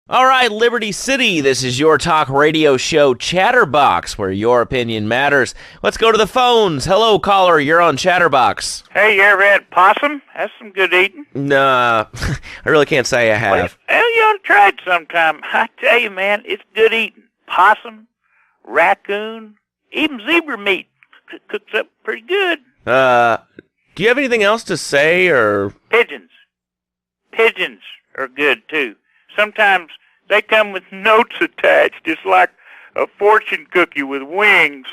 All right, Liberty City, this is your talk radio show Chatterbox, where your opinion matters. Let's go to the phones. Hello, caller, you're on Chatterbox. Hey, you ever had possum? That's some good eating. Nah, I really can't say I have. Well, you ought to try it sometime. I tell you, man, it's good eating. Possum, raccoon, even zebra meat cooks up pretty good. Do you have anything else to say, or? Pigeons. Pigeons are good, too. Sometimes they come with notes attached, just like a fortune cookie with wings.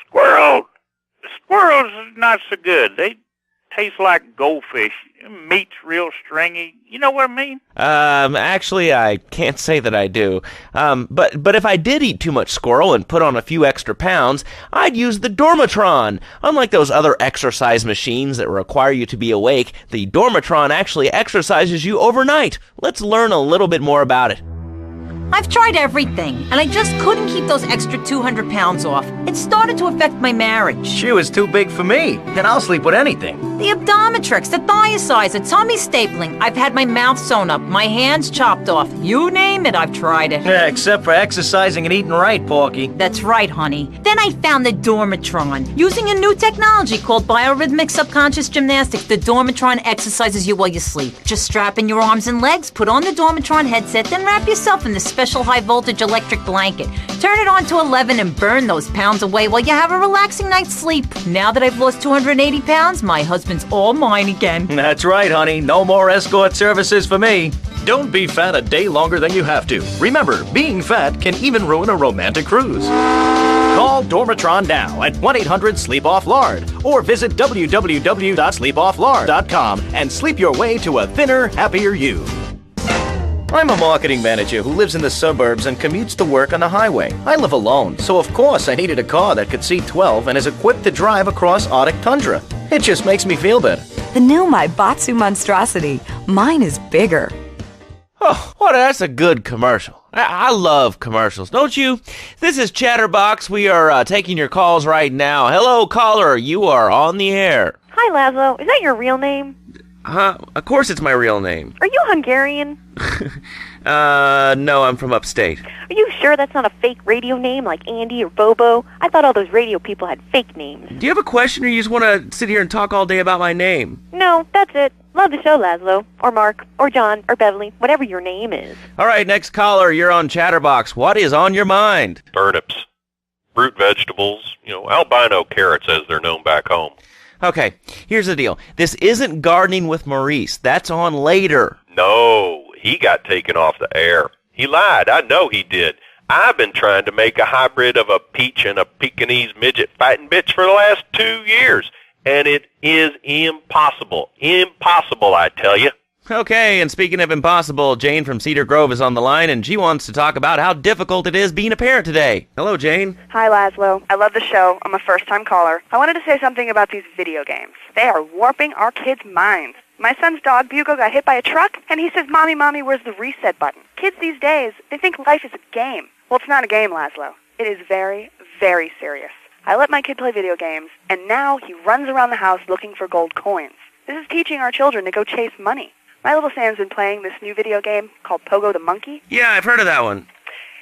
Squirrels are not so good. They taste like goldfish. Meat's real stringy. You know what I mean? Actually, I can't say that I do. But if I did eat too much squirrel and put on a few extra pounds, I'd use the Dormatron. Unlike those other exercise machines that require you to be awake, the Dormatron actually exercises you overnight. Let's learn a little bit more about it. I've tried everything, and I just couldn't keep those extra 200 pounds off. It started to affect my marriage. She was too big for me. Then I'll sleep with anything. The Abdometrix, the Thiazides, tummy stapling. I've had my mouth sewn up, my hands chopped off. You name it, I've tried it. Yeah, except for exercising and eating right, Porky. That's right, honey. Then I found the Dormatron. Using a new technology called biorhythmic subconscious gymnastics, the Dormatron exercises you while you sleep. Just strap in your arms and legs, put on the Dormatron headset, then wrap yourself in the special high-voltage electric blanket. Turn it on to 11 and burn those pounds away while you have a relaxing night's sleep. Now that I've lost 280 pounds, my husband's all mine again. That's right, honey. No more escort services for me. Don't be fat a day longer than you have to. Remember, being fat can even ruin a romantic cruise. Call Dormatron now at 1-800-SLEEP-OFF-LARD or visit www.sleepofflard.com and sleep your way to a thinner, happier you. I'm a marketing manager who lives in the suburbs and commutes to work on the highway. I live alone, so of course I needed a car that could seat 12 and is equipped to drive across Arctic tundra. It just makes me feel better. The new Batsu monstrosity. Mine is bigger. Oh, well, that's a good commercial. I love commercials, don't you? This is Chatterbox. We are taking your calls right now. Hello, caller. You are on the air. Hi, Laszlo. Is that your real name? Of course it's my real name. Are you Hungarian? No, I'm from upstate. Are you sure that's not a fake radio name like Andy or Bobo? I thought all those radio people had fake names. Do you have a question, or you just want to sit here and talk all day about my name? No, that's it. Love the show, Laszlo. Or Mark. Or John. Or Beverly. Whatever your name is. All right, next caller, you're on Chatterbox. What is on your mind? Turnips, root vegetables, albino carrots as they're known back home. Okay, here's the deal. This isn't Gardening with Maurice. That's on later. No, he got taken off the air. He lied. I know he did. I've been trying to make a hybrid of a peach and a Pekingese midget fighting bitch for the last 2 years, and it is impossible. Impossible, I tell you. Okay, and speaking of impossible, Jane from Cedar Grove is on the line, and she wants to talk about how difficult it is being a parent today. Hello, Jane. Hi, Laszlo. I love the show. I'm a first-time caller. I wanted to say something about these video games. They are warping our kids' minds. My son's dog, Bugo, got hit by a truck, and he says, Mommy, where's the reset button? Kids these days, they think life is a game. Well, it's not a game, Laszlo. It is very, very serious. I let my kid play video games, and now he runs around the house looking for gold coins. This is teaching our children to go chase money. My little Sam's been playing this new video game called Pogo the Monkey. Yeah, I've heard of that one.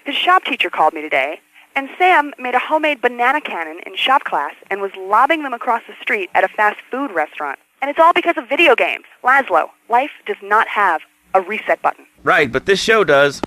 His shop teacher called me today, and Sam made a homemade banana cannon in shop class and was lobbing them across the street at a fast food restaurant. And it's all because of video games. Laszlo, life does not have a reset button. Right, but this show does.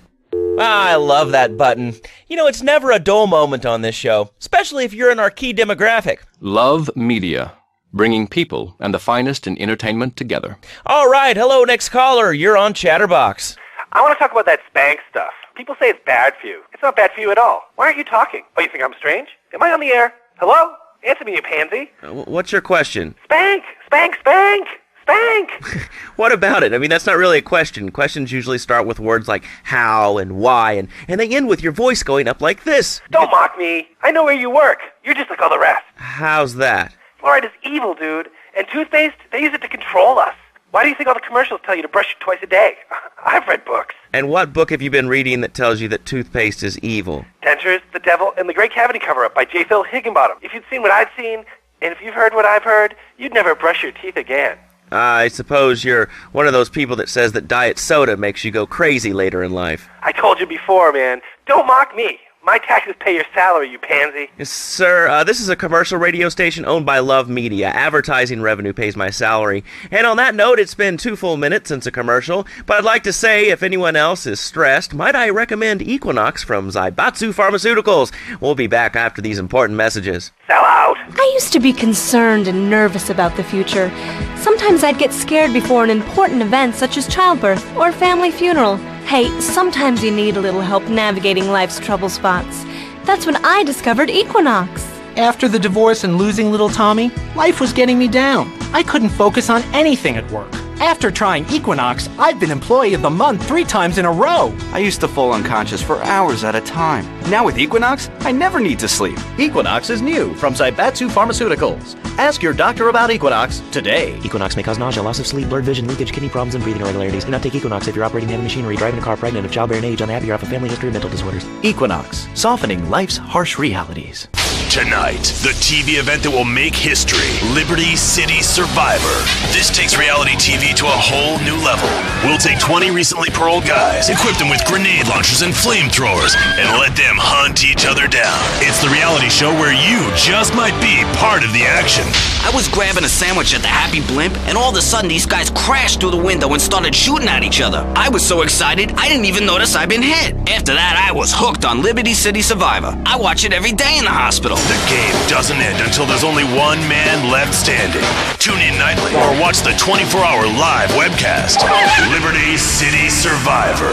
I love that button. It's never a dull moment on this show, especially if you're in our key demographic. Love Media. Bringing people and the finest in entertainment together. All right, hello, next caller. You're on Chatterbox. I want to talk about that spank stuff. People say it's bad for you. It's not bad for you at all. Why aren't you talking? Oh, you think I'm strange? Am I on the air? Hello? Answer me, you pansy. What's your question? Spank! Spank! Spank! Spank! What about it? I mean, that's not really a question. Questions usually start with words like how and why, and they end with your voice going up like this. Don't mock me. I know where you work. You're just like all the rest. How's that? Fluoride is evil, dude. And toothpaste, they use it to control us. Why do you think all the commercials tell you to brush it twice a day? I've read books. And what book have you been reading that tells you that toothpaste is evil? Dentures, the Devil, and the Great Cavity Cover-Up by J. Phil Higginbottom. If you'd seen what I've seen, and if you've heard what I've heard, you'd never brush your teeth again. I suppose you're one of those people that says that diet soda makes you go crazy later in life. I told you before, man. Don't mock me. My taxes pay your salary, you pansy. Yes, sir, this is a commercial radio station owned by Love Media. Advertising revenue pays my salary. And on that note, it's been 2 full minutes since a commercial, but I'd like to say if anyone else is stressed, might I recommend Equinox from Zaibatsu Pharmaceuticals. We'll be back after these important messages. Sell out. I used to be concerned and nervous about the future. Sometimes I'd get scared before an important event such as childbirth or a family funeral. Hey, sometimes you need a little help navigating life's trouble spots. That's when I discovered Equinox. After the divorce and losing little Tommy, life was getting me down. I couldn't focus on anything at work. After trying Equinox, I've been Employee of the Month 3 times in a row. I used to fall unconscious for hours at a time. Now with Equinox, I never need to sleep. Equinox is new from Zaibatsu Pharmaceuticals. Ask your doctor about Equinox today. Equinox may cause nausea, loss of sleep, blurred vision, leakage, kidney problems, and breathing irregularities. Do not take Equinox if you're operating heavy machinery, driving a car, pregnant, of childbearing age, unhappy, or have a family history of mental disorders. Equinox, softening life's harsh realities. Tonight, the TV event that will make history, Liberty City Survivor. This takes reality TV to a whole new level. We'll take 20 recently paroled guys, equip them with grenade launchers and flamethrowers, and let them hunt each other down. It's the reality show where you just might be part of the action. I was grabbing a sandwich at the Happy Blimp, and all of a sudden these guys crashed through the window and started shooting at each other. I was so excited, I didn't even notice I'd been hit. After that, I was hooked on Liberty City Survivor. I watch it every day in the hospital. The game doesn't end until there's only one man left standing. Tune in nightly or watch the 24-hour live webcast. Liberty City Survivor.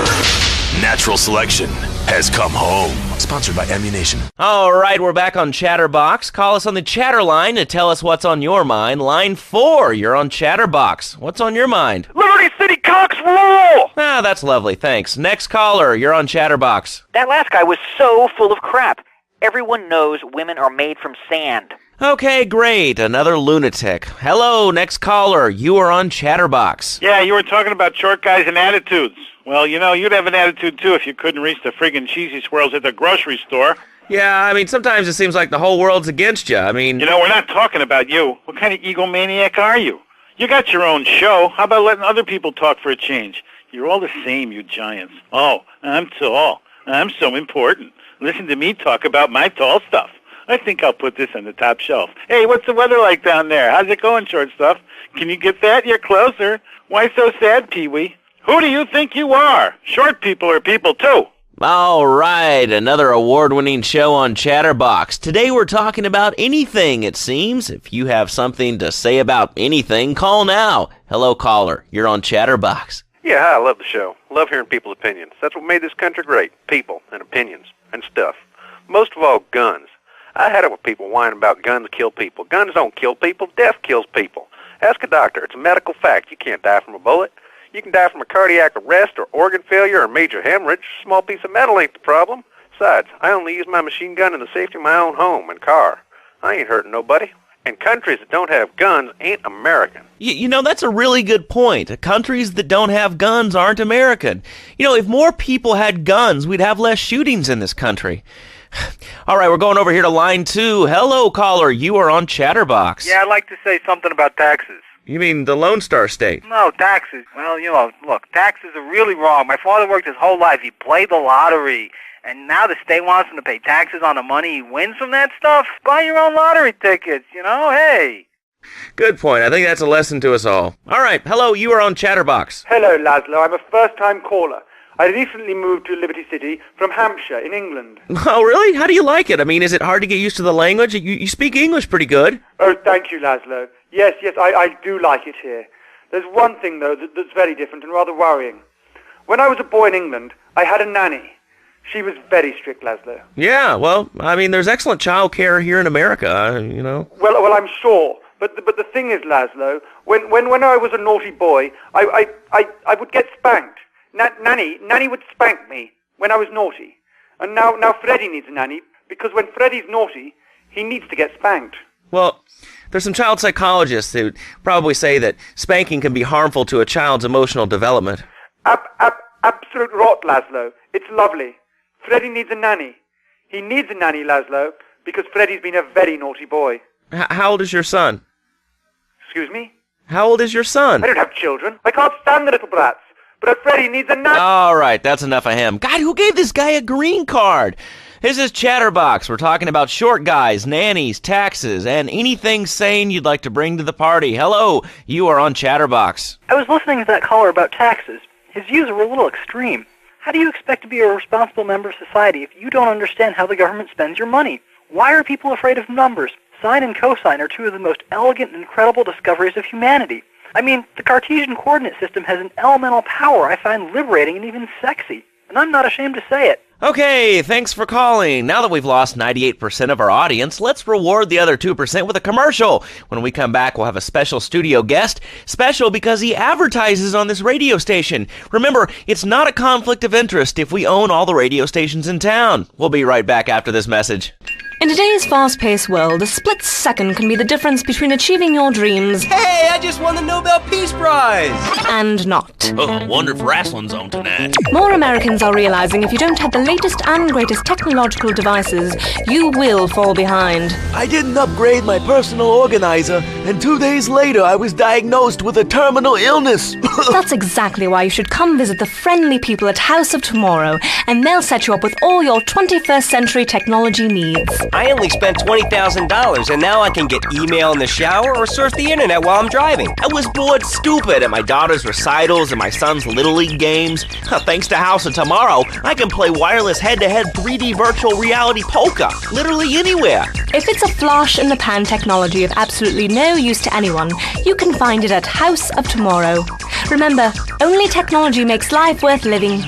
Natural selection has come home. Sponsored by Ammunition. All right, we're back on Chatterbox. Call us on the chatter line to tell us what's on your mind. Line 4, you're on Chatterbox. What's on your mind? Liberty City Cocks rule! Ah, that's lovely, thanks. Next caller, you're on Chatterbox. That last guy was so full of crap. Everyone knows women are made from sand. Okay, great. Another lunatic. Hello, next caller. You are on Chatterbox. Yeah, you were talking about short guys and attitudes. Well, you know, you'd have an attitude, too, if you couldn't reach the friggin' cheesy swirls at the grocery store. Yeah, I mean, sometimes it seems like the whole world's against you. I mean... You know, we're not talking about you. What kind of egomaniac are you? You got your own show. How about letting other people talk for a change? You're all the same, you giants. Oh, I'm tall. I'm so important. Listen to me talk about my tall stuff. I think I'll put this on the top shelf. Hey, what's the weather like down there? How's it going, short stuff? Can you get that? You're closer. Why so sad, Pee-wee? Who do you think you are? Short people are people, too. All right, another award-winning show on Chatterbox. Today we're talking about anything, it seems. If you have something to say about anything, call now. Hello, caller. You're on Chatterbox. Yeah, hi, I love the show. Love hearing people's opinions. That's what made this country great. People and opinions and stuff. Most of all, guns. I had it with people whining about guns kill people. Guns don't kill people. Death kills people. Ask a doctor. It's a medical fact. You can't die from a bullet. You can die from a cardiac arrest or organ failure or major hemorrhage. A small piece of metal ain't the problem. Besides, I only use my machine gun in the safety of my own home and car. I ain't hurting nobody. And countries that don't have guns ain't American. You know, that's a really good point. Countries that don't have guns aren't American. You know, if more people had guns, we'd have less shootings in this country. All right, we're going over here to line 2. Hello, caller. You are on Chatterbox. Yeah, I'd like to say something about taxes. You mean the Lone Star State? No, taxes. Well, you know, look, taxes are really wrong. My father worked his whole life. He played the lottery. And now the state wants him to pay taxes on the money he wins from that stuff? Buy your own lottery tickets, you know? Hey. Good point. I think that's a lesson to us all. All right, hello, you are on Chatterbox. Hello, Laszlo. I'm a first-time caller. I recently moved to Liberty City from Hampshire in England. Oh, really? How do you like it? I mean, is it hard to get used to the language? You speak English pretty good. Oh, thank you, Laszlo. Yes, I do like it here. There's one thing, though, that's very different and rather worrying. When I was a boy in England, I had a nanny. She was very strict, Laszlo. Yeah, well, I mean, there's excellent child care here in America, you know. Well, I'm sure. But the thing is, Laszlo, when I was a naughty boy, I would get spanked. Nanny would spank me when I was naughty. And now Freddie needs a nanny, because when Freddie's naughty, he needs to get spanked. Well, there's some child psychologists who probably say that spanking can be harmful to a child's emotional development. Absolute rot, Laszlo. It's lovely. Freddie needs a nanny. He needs a nanny, Laszlo, because Freddie's been a very naughty boy. How old is your son? Excuse me? How old is your son? I don't have children. I can't stand the little brats. But Freddie needs a nut. All right, that's enough of him. God, who gave this guy a green card? This is Chatterbox. We're talking about short guys, nannies, taxes, and anything sane you'd like to bring to the party. Hello, you are on Chatterbox. I was listening to that caller about taxes. His views were a little extreme. How do you expect to be a responsible member of society if you don't understand how the government spends your money? Why are people afraid of numbers? Sine and cosine are two of the most elegant and incredible discoveries of humanity. I mean, the Cartesian coordinate system has an elemental power I find liberating and even sexy. And I'm not ashamed to say it. Okay, thanks for calling. Now that we've lost 98% of our audience, let's reward the other 2% with a commercial. When we come back, we'll have a special studio guest. Special because he advertises on this radio station. Remember, it's not a conflict of interest if we own all the radio stations in town. We'll be right back after this message. In today's fast-paced world, a split second can be the difference between achieving your dreams... Hey, I just won the Nobel Peace Prize! ...and not. Oh, wonder if wrestling's on tonight. More Americans are realizing if you don't have the latest and greatest technological devices, you will fall behind. I didn't upgrade my personal organizer, and 2 days later I was diagnosed with a terminal illness. That's exactly why you should come visit the friendly people at House of Tomorrow, and they'll set you up with all your 21st century technology needs. I only spent $20,000, and now I can get email in the shower or surf the internet while I'm driving. I was bored stupid at my daughter's recitals and my son's Little League games. Thanks to House of Tomorrow, I can play wireless head-to-head 3D virtual reality poker, literally anywhere. If it's a flash-in-the-pan technology of absolutely no use to anyone, you can find it at House of Tomorrow. Remember, only technology makes life worth living.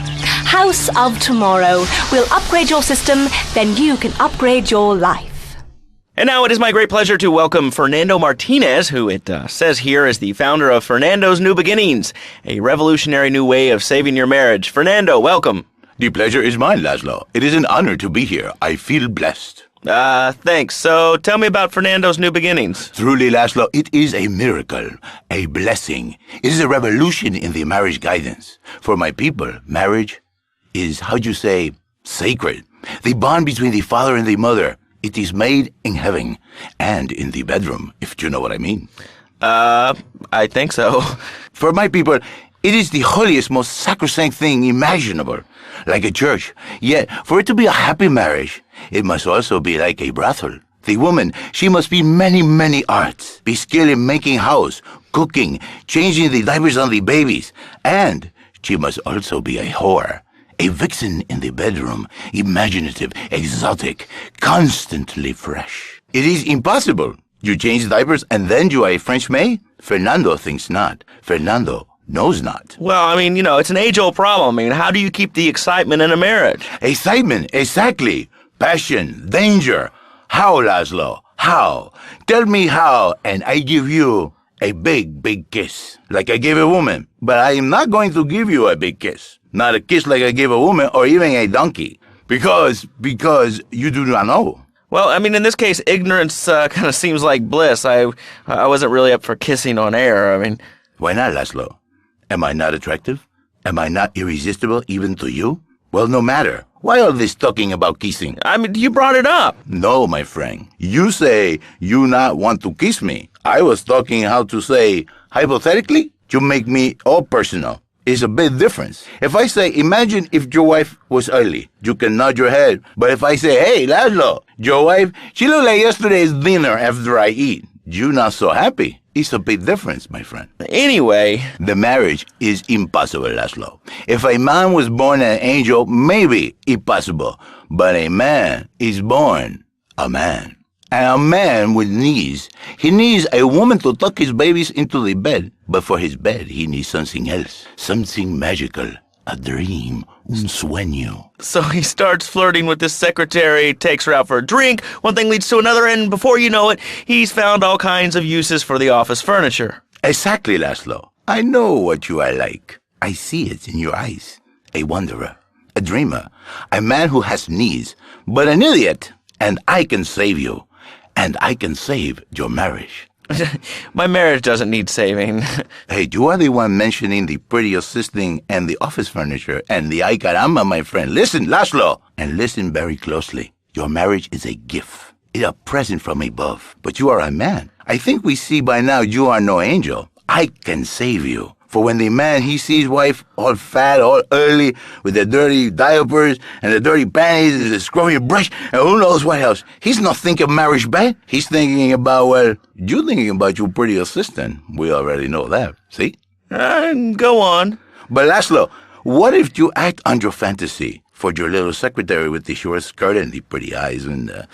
House of Tomorrow. We'll upgrade your system, then you can upgrade your life. And now it is my great pleasure to welcome Fernando Martinez, who it says here is the founder of Fernando's New Beginnings, a revolutionary new way of saving your marriage. Fernando, welcome. The pleasure is mine, Laszlo. It is an honor to be here. I feel blessed. Thanks. So tell me about Fernando's New Beginnings. Truly, Laszlo, it is a miracle, a blessing. It is a revolution in the marriage guidance. For my people, marriage is, how'd you say, sacred. The bond between the father and the mother. It is made in heaven and in the bedroom, if you know what I mean. I think so. For my people, it is the holiest, most sacrosanct thing imaginable, like a church. Yet, for it to be a happy marriage, it must also be like a brothel. The woman, she must be many, many arts, be skilled in making house, cooking, changing the diapers on the babies, and she must also be a whore. A vixen in the bedroom, imaginative, exotic, constantly fresh. It is impossible. You change diapers and then you are a French maid? Fernando thinks not. Fernando knows not. Well, I mean, it's an age-old problem. I mean, how do you keep the excitement in a marriage? Excitement, exactly. Passion, danger. How, Laszlo? How? Tell me how, and I give you a big, big kiss, like I gave a woman. But I am not going to give you a big kiss. Not a kiss like I gave a woman or even a donkey. Because you do not know. Well, I mean, in this case, ignorance kind of seems like bliss. I wasn't really up for kissing on air. I mean... Why not, Laszlo? Am I not attractive? Am I not irresistible even to you? Well, no matter. Why all this talking about kissing? I mean, you brought it up. No, my friend. You say you not want to kiss me. I was talking how to say, hypothetically, you make me all personal. It's a big difference. If I say, imagine if your wife was ugly, you can nod your head. But if I say, hey, Laszlo, your wife, she looked like yesterday's dinner after I eat. You not so happy. It's a big difference, my friend. Anyway. The marriage is impossible, Laszlo. If a man was born an angel, maybe impossible. But a man is born a man. And a man with knees. He needs a woman to tuck his babies into the bed. But for his bed, he needs something else. Something magical. A dream. Un sueño. So he starts flirting with his secretary, takes her out for a drink, one thing leads to another, and before you know it, he's found all kinds of uses for the office furniture. Exactly, Laszlo. I know what you are like. I see it in your eyes. A wanderer. A dreamer. A man who has knees. But an idiot. And I can save you. And I can save your marriage. My marriage doesn't need saving. Hey, you are the one mentioning the pretty assisting and the office furniture and the ay caramba, my friend. Listen, Laszlo, and listen very closely. Your marriage is a gift. It's a present from above. But you are a man. I think we see by now you are no angel. I can save you. For when the man, he sees wife all fat, all early, with the dirty diapers and the dirty panties and the scrubby brush and who knows what else, he's not thinking marriage bad. He's thinking about, well, you thinking about your pretty assistant. We already know that. See? Go on. But Laszlo, what if you act on your fantasy for your little secretary with the short skirt and the pretty eyes and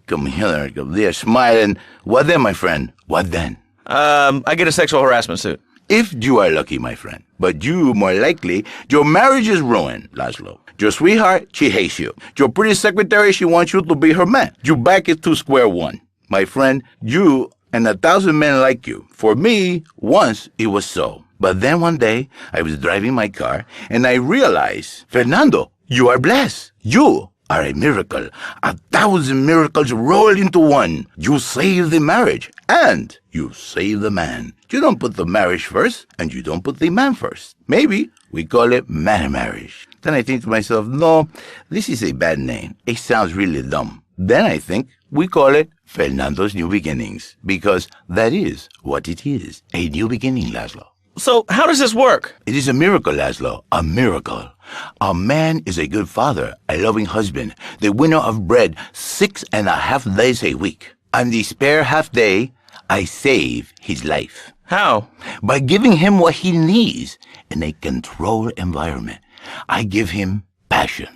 come here, come there, smiling? What then, my friend? What then? I get a sexual harassment suit. If you are lucky, my friend. But you, more likely, your marriage is ruined, Laszlo. Your sweetheart, she hates you. Your pretty secretary, she wants you to be her man. You back it to square one. My friend, you and 1,000 men like you. For me, once it was so. But then one day, I was driving my car, and I realized, Fernando, you are blessed. You are a miracle. 1,000 miracles rolled into one. You save the marriage, and you save the man. You don't put the marriage first, and you don't put the man first. Maybe we call it man marriage. Then I think to myself, no, this is a bad name. It sounds really dumb. Then I think we call it Fernando's New Beginnings, because that is what it is, a new beginning, Laszlo. So how does this work? It is a miracle, Laszlo, a miracle. A man is a good father, a loving husband, the winner of bread 6.5 days a week. On the spare half day, I save his life. How? By giving him what he needs in a controlled environment. I give him passion.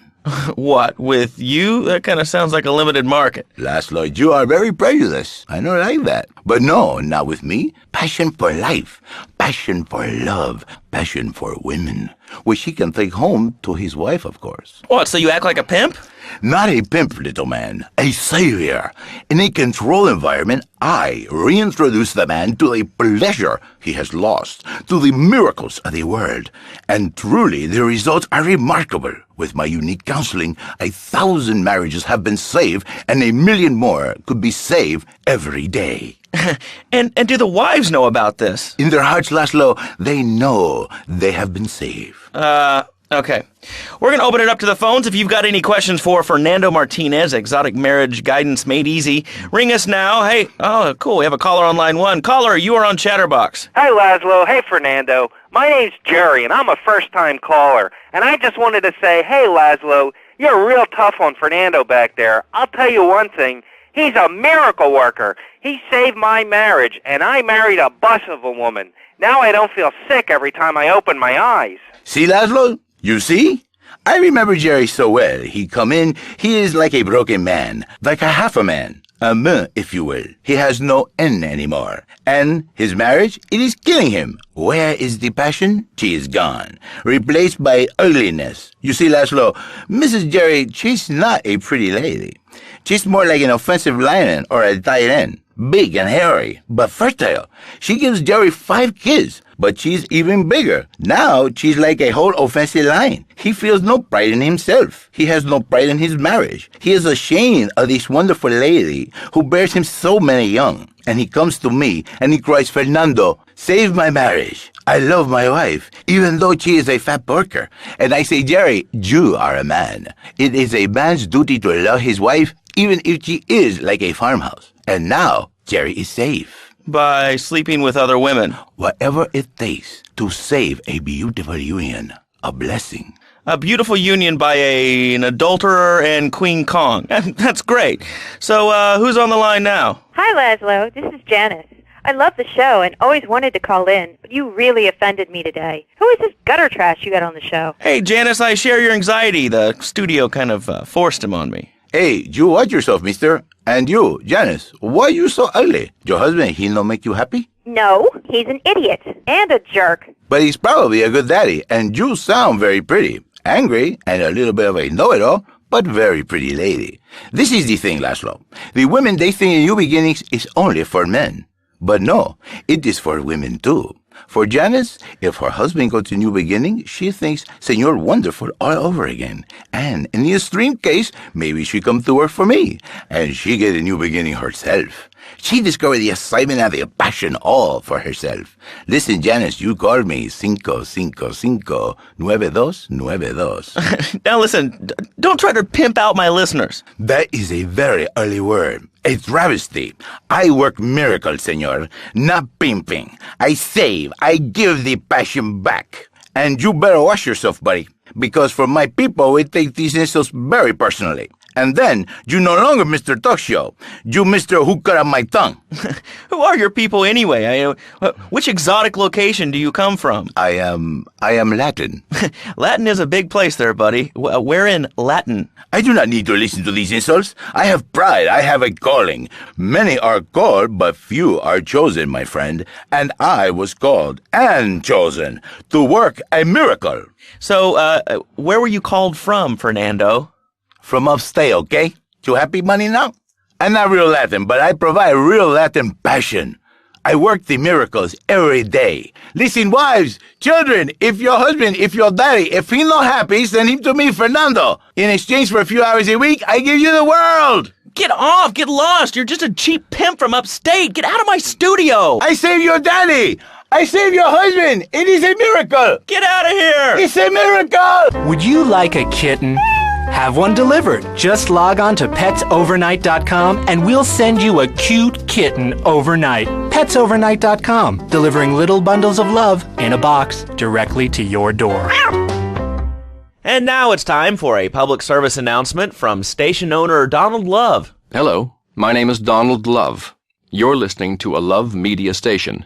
What, with you? That kind of sounds like a limited market. Laszlo, you are very prejudiced. I don't like that. But no, not with me. Passion for life, passion for love, passion for women, which he can take home to his wife, of course. What, so you act like a pimp? Not a pimp, little man. A savior. In a controlled environment, I reintroduce the man to the pleasure he has lost, to the miracles of the world. And truly, the results are remarkable. With my unique counseling, 1,000 marriages have been saved, and 1,000,000 more could be saved every day. And do the wives know about this? In their hearts, Laszlo, they know they have been saved. Okay. We're going to open it up to the phones. If you've got any questions for Fernando Martinez, Exotic Marriage Guidance Made Easy, ring us now. Hey, oh, cool. We have a caller on line 1. Caller, you are on Chatterbox. Hi, Laszlo. Hey, Fernando. My name's Jerry, and I'm a first-time caller. And I just wanted to say, hey, Laszlo, you're real tough on Fernando back there. I'll tell you one thing. He's a miracle worker. He saved my marriage, and I married a bus of a woman. Now I don't feel sick every time I open my eyes. See, Laszlo? You see? I remember Jerry so well. He come in, he is like a broken man, like a half a man. A me, if you will. He has no N anymore. And his marriage, it is killing him. Where is the passion? She is gone. Replaced by ugliness. You see, Laszlo, Mrs. Jerry, she's not a pretty lady. She's more like an offensive lion or a tight end. Big and hairy, but fertile. She gives Jerry 5 kids, but she's even bigger. Now she's like a whole offensive lion. He feels no pride in himself. He has no pride in his marriage. He is ashamed of this wonderful lady who bears him so many young. And he comes to me and he cries, Fernando, save my marriage. I love my wife, even though she is a fat porker. And I say, Jerry, you are a man. It is a man's duty to love his wife, even if she is like a farmhouse. And now, Jerry is safe. By sleeping with other women. Whatever it takes to save a beautiful union. A blessing. A beautiful union by an adulterer and Queen Kong. That's great. So, who's on the line now? Hi, Laszlo. This is Janice. I love the show and always wanted to call in, but you really offended me today. Who is this gutter trash you got on the show? Hey, Janice, I share your anxiety. The studio kind of forced him on me. Hey, you watch yourself, mister. And you, Janice, why are you so ugly? Your husband, he don't make you happy? No, he's an idiot and a jerk. But he's probably a good daddy, and you sound very pretty. Angry, and a little bit of a know-it-all, but very pretty lady. This is the thing, Laszlo. The women they think in New Beginnings is only for men. But no, it is for women too. For Janice, if her husband goes to New Beginning, she thinks Señor Wonderful all over again. And in the extreme case, maybe she come to work for me, and she get a New Beginning herself. She discovered the excitement and the passion all for herself. Listen, Janice, you called me 555-9292. Now listen, don't try to pimp out my listeners. That is a very early word. a travesty. I work miracles, senor, not pimping. I save, I give the passion back. And you better watch yourself, buddy, because for my people, we take these insults very personally. And then, you no longer Mr. Talk Show. You Mr. Who Cut Out My Tongue. Who are your people anyway? Which exotic location do you come from? I am Latin. Latin is a big place there, buddy. Where in Latin? I do not need to listen to these insults. I have pride. I have a calling. Many are called, but few are chosen, my friend. And I was called and chosen to work a miracle. So, where were you called from, Fernando? From upstate, okay? You happy, money, now? I'm not real Latin, but I provide real Latin passion. I work the miracles every day. Listen, wives, children, if your husband, if your daddy, if he's not happy, send him to me, Fernando. In exchange for a few hours a week, I give you the world. Get off! Get lost! You're just a cheap pimp from upstate! Get out of my studio! I save your daddy! I save your husband! It is a miracle! Get out of here! It's a miracle! Would you like a kitten? Have one delivered. Just log on to petsovernight.com and we'll send you a cute kitten overnight. Petsovernight.com, delivering little bundles of love in a box directly to your door. And now it's time for a public service announcement from station owner Donald Love. Hello, my name is Donald Love. You're listening to a Love Media station.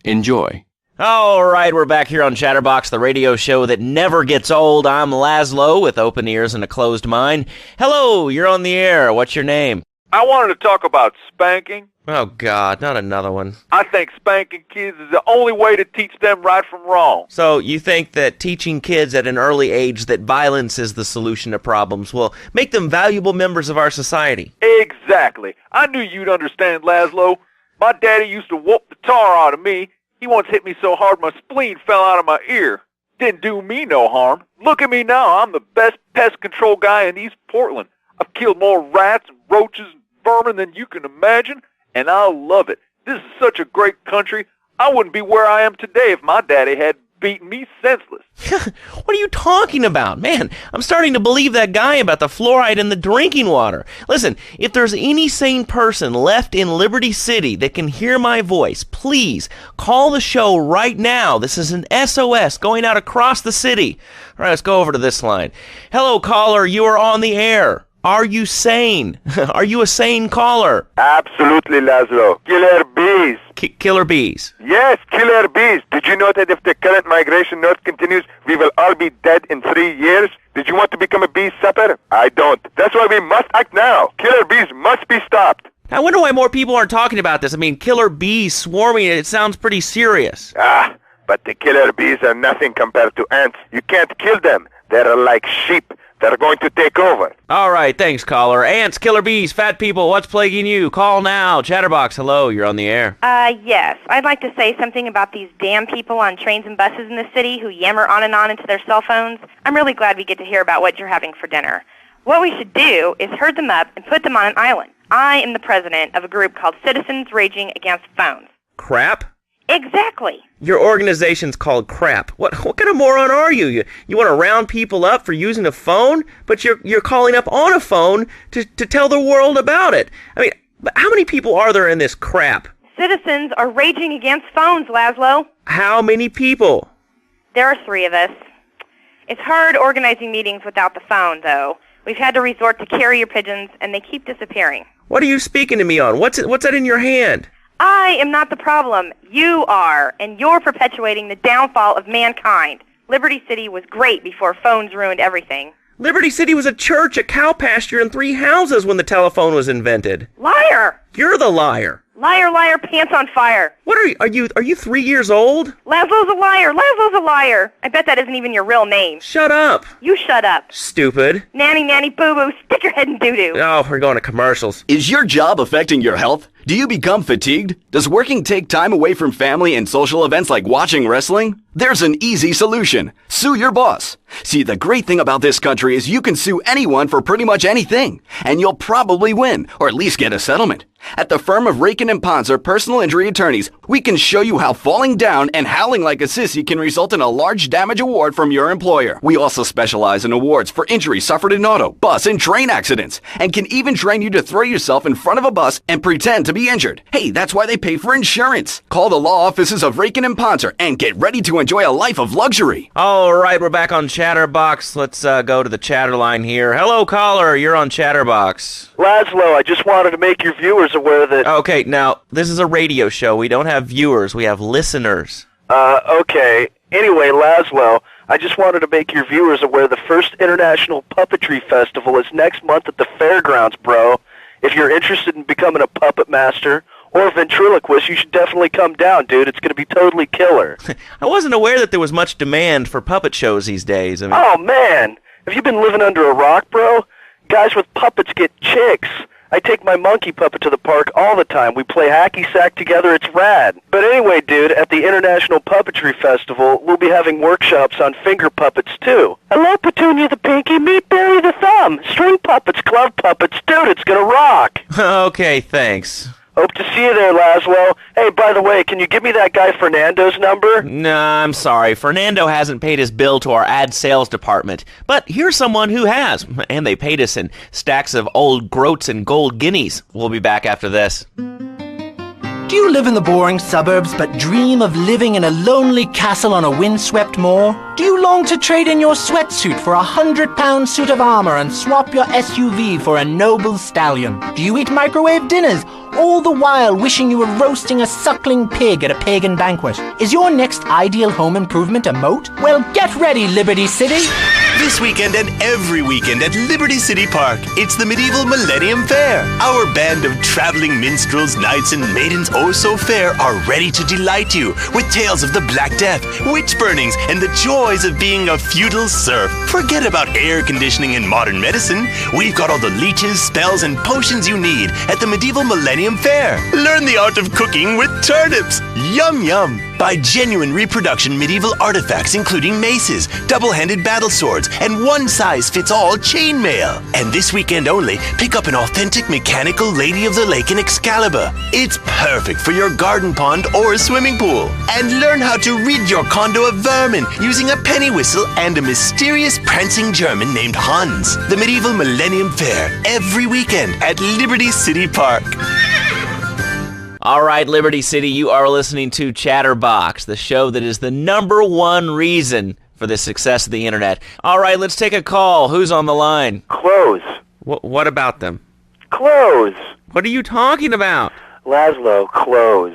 Enjoy. All right, we're back here on Chatterbox, the radio show that never gets old. I'm Laszlo with open ears and a closed mind. Hello, you're on the air. What's your name? I wanted to talk about spanking. Oh, God, not another one. I think spanking kids is the only way to teach them right from wrong. So you think that teaching kids at an early age that violence is the solution to problems will make them valuable members of our society? Exactly. I knew you'd understand, Laszlo. My daddy used to whoop the tar out of me. He once hit me so hard my spleen fell out of my ear. Didn't do me no harm. Look at me now. I'm the best pest control guy in East Portland. I've killed more rats and roaches and vermin than you can imagine, and I love it. This is such a great country. I wouldn't be where I am today if my daddy had beaten me senseless. What are you talking about? Man, I'm starting to believe that guy about the fluoride in the drinking water. Listen, if there's any sane person left in Liberty City that can hear my voice, please call the show right now. This is an SOS going out across the city. All right, let's go over to this line. Hello, caller. You are on the air. Are you sane? Are you a sane caller? Absolutely, Laszlo. Killer bees. Killer bees. Yes, killer bees. Did you know that if the current migration north continues, we will all be dead in 3 years? Did you want to become a bee supper? I don't. That's why we must act now. Killer bees must be stopped. I wonder why more people aren't talking about this. I mean, killer bees swarming, it sounds pretty serious. But the killer bees are nothing compared to ants. You can't kill them. They're like sheep. They're going to take over. All right, thanks, caller. Ants, killer bees, fat people, what's plaguing you? Call now. Chatterbox, hello, you're on the air. Yes. I'd like to say something about these damn people on trains and buses in the city who yammer on and on into their cell phones. I'm really glad we get to hear about what you're having for dinner. What we should do is herd them up and put them on an island. I am the president of a group called Citizens Raging Against Phones. Crap? Exactly. Your organization's called Crap. What kind of moron are you? You want to round people up for using a phone, but you're calling up on a phone to tell the world about it. I mean, how many people are there in this crap? Citizens are raging against phones, Laszlo. How many people? There are 3 of us. It's hard organizing meetings without the phone, though. We've had to resort to carrier pigeons, and they keep disappearing. What are you speaking to me on? What's that in your hand? I am not the problem. You are, and you're perpetuating the downfall of mankind. Liberty City was great before phones ruined everything. Liberty City was a church, a cow pasture, and 3 houses when the telephone was invented. Liar! You're the liar. Liar, liar, pants on fire. What are you 3 years old? Laszlo's a liar. Laszlo's a liar. I bet that isn't even your real name. Shut up. You shut up. Stupid. Nanny, nanny, boo-boo, stick your head in doo-doo. Oh, we're going to commercials. Is your job affecting your health? Do you become fatigued? Does working take time away from family and social events like watching wrestling? There's an easy solution. Sue your boss. See, the great thing about this country is you can sue anyone for pretty much anything, and you'll probably win, or at least get a settlement. At the firm of Rakin & Ponzer Personal Injury Attorneys, we can show you how falling down and howling like a sissy can result in a large damage award from your employer. We also specialize in awards for injuries suffered in auto, bus, and train accidents, and can even train you to throw yourself in front of a bus and pretend to be injured. Hey, that's why they pay for insurance. Call the law offices of Rakin & Ponzer and get ready to enjoy a life of luxury. All right, we're back on Chatterbox. Let's go to the chatter line here. Hello, caller. You're on Chatterbox. Laszlo, I just wanted to make your viewers aware that... Okay, now, this is a radio show. We don't have viewers. We have listeners. Okay. Anyway, Laszlo, I just wanted to make your viewers aware the first International Puppetry Festival is next month at the fairgrounds, bro. If you're interested in becoming a puppet master or a ventriloquist, you should definitely come down, dude. It's going to be totally killer. I wasn't aware that there was much demand for puppet shows these days. I mean... Oh, man. Have you been living under a rock, bro? Guys with puppets get chicks. I take my monkey puppet to the park all the time. We play hacky sack together. It's rad. But anyway, dude, at the International Puppetry Festival, we'll be having workshops on finger puppets, too. Hello, Petunia the Pinky. Meet Barry the Thumb. String puppets, glove puppets. Dude, it's gonna rock. Okay, thanks. Hope to see you there, Laszlo. Hey, by the way, can you give me that guy Fernando's number? Nah, I'm sorry. Fernando hasn't paid his bill to our ad sales department. But here's someone who has, and they paid us in stacks of old groats and gold guineas. We'll be back after this. Do you live in the boring suburbs but dream of living in a lonely castle on a windswept moor? Do you long to trade in your sweatsuit for a 100-pound suit of armor and swap your SUV for a noble stallion? Do you eat microwave dinners, all the while wishing you were roasting a suckling pig at a pagan banquet? Is your next ideal home improvement a moat? Well, get ready, Liberty City! This weekend and every weekend at Liberty City Park, it's the Medieval Millennium Fair. Our band of traveling minstrels, knights, and maidens oh so fair are ready to delight you with tales of the Black Death, witch burnings, and the joys of being a feudal serf. Forget about air conditioning and modern medicine. We've got all the leeches, spells, and potions you need at the Medieval Millennium Fair. Learn the art of cooking with turnips. Yum yum. Buy genuine reproduction medieval artifacts including maces, double-handed battle swords, and one-size-fits-all chainmail. And this weekend only, pick up an authentic mechanical Lady of the Lake in Excalibur. It's perfect for your garden pond or swimming pool. And learn how to rid your condo of vermin using a penny whistle and a mysterious prancing German named Hans. The Medieval Millennium Fair, every weekend at Liberty City Park. All right, Liberty City, you are listening to Chatterbox, the show that is the #1 reason for the success of the internet. All right, let's take a call. Who's on the line? Clothes. What about them? Clothes. What are you talking about? Laszlo, clothes.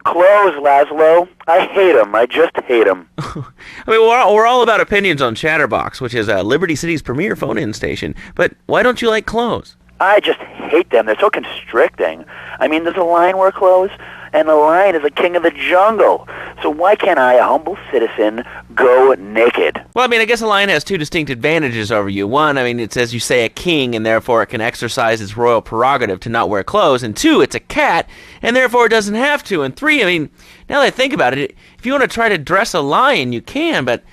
Clothes, Laszlo. I hate them. I just hate them. I mean, we're all about opinions on Chatterbox, which is Liberty City's premier phone-in station. But why don't you like clothes? I just hate them. They're so constricting. I mean, does a lion wear clothes? And the lion is a king of the jungle. So why can't I, a humble citizen, go naked? Well, I mean, I guess a lion has two distinct advantages over you. One, I mean, it's, as you say, a king, and therefore it can exercise its royal prerogative to not wear clothes. And two, it's a cat, and therefore it doesn't have to. And three, I mean, now that I think about it, if you want to try to dress a lion, you can, but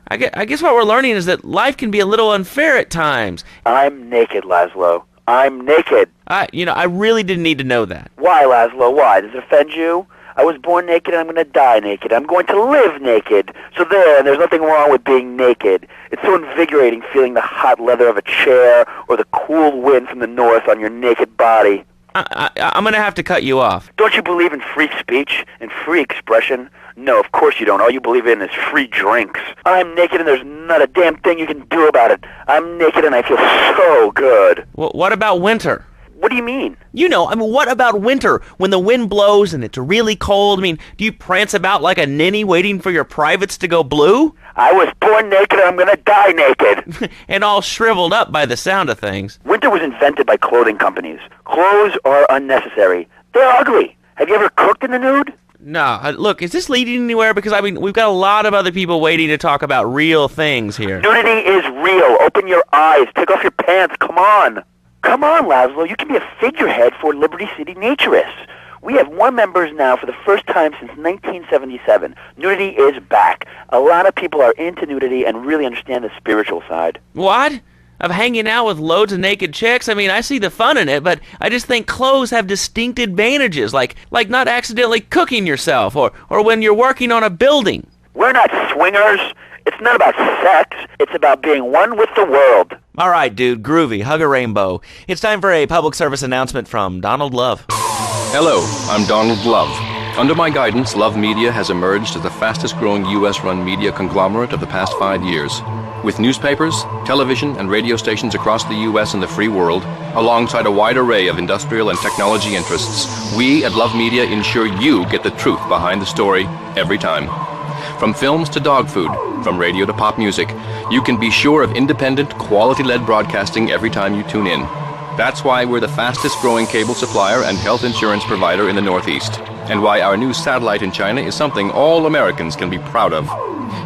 I guess what we're learning is that life can be a little unfair at times. I'm naked, Laszlo. I'm naked. I really didn't need to know that. Why, Laszlo? Why? Does it offend you? I was born naked and I'm going to die naked. I'm going to live naked. So there's nothing wrong with being naked. It's so invigorating feeling the hot leather of a chair or the cool wind from the north on your naked body. I'm going to have to cut you off. Don't you believe in free speech and free expression? No, of course you don't. All you believe in is free drinks. I'm naked and there's not a damn thing you can do about it. I'm naked and I feel so good. What about winter? What do you mean? What about winter? When the wind blows and it's really cold, do you prance about like a ninny waiting for your privates to go blue? I was born naked and I'm going to die naked. And all shriveled up by the sound of things. Winter was invented by clothing companies. Clothes are unnecessary. They're ugly. Have you ever cooked in the nude? No, look, is this leading anywhere? Because, we've got a lot of other people waiting to talk about real things here. Nudity is real. Open your eyes. Take off your pants. Come on. Come on, Laszlo. You can be a figurehead for Liberty City naturists. We have more members now for the first time since 1977. Nudity is back. A lot of people are into nudity and really understand the spiritual side. What? Of hanging out with loads of naked chicks? I mean, I see the fun in it, but I just think clothes have distinct advantages, like not accidentally cooking yourself, or when you're working on a building. We're not swingers. It's not about sex. It's about being one with the world. All right, dude, groovy, hug a rainbow. It's time for a public service announcement from Donald Love. Hello, I'm Donald Love. Under my guidance, Love Media has emerged as the fastest-growing U.S.-run media conglomerate of the past 5 years. With newspapers, television, and radio stations across the U.S. and the free world, alongside a wide array of industrial and technology interests, we at Love Media ensure you get the truth behind the story every time. From films to dog food, from radio to pop music, you can be sure of independent, quality-led broadcasting every time you tune in. That's why we're the fastest-growing cable supplier and health insurance provider in the Northeast, and why our new satellite in China is something all Americans can be proud of.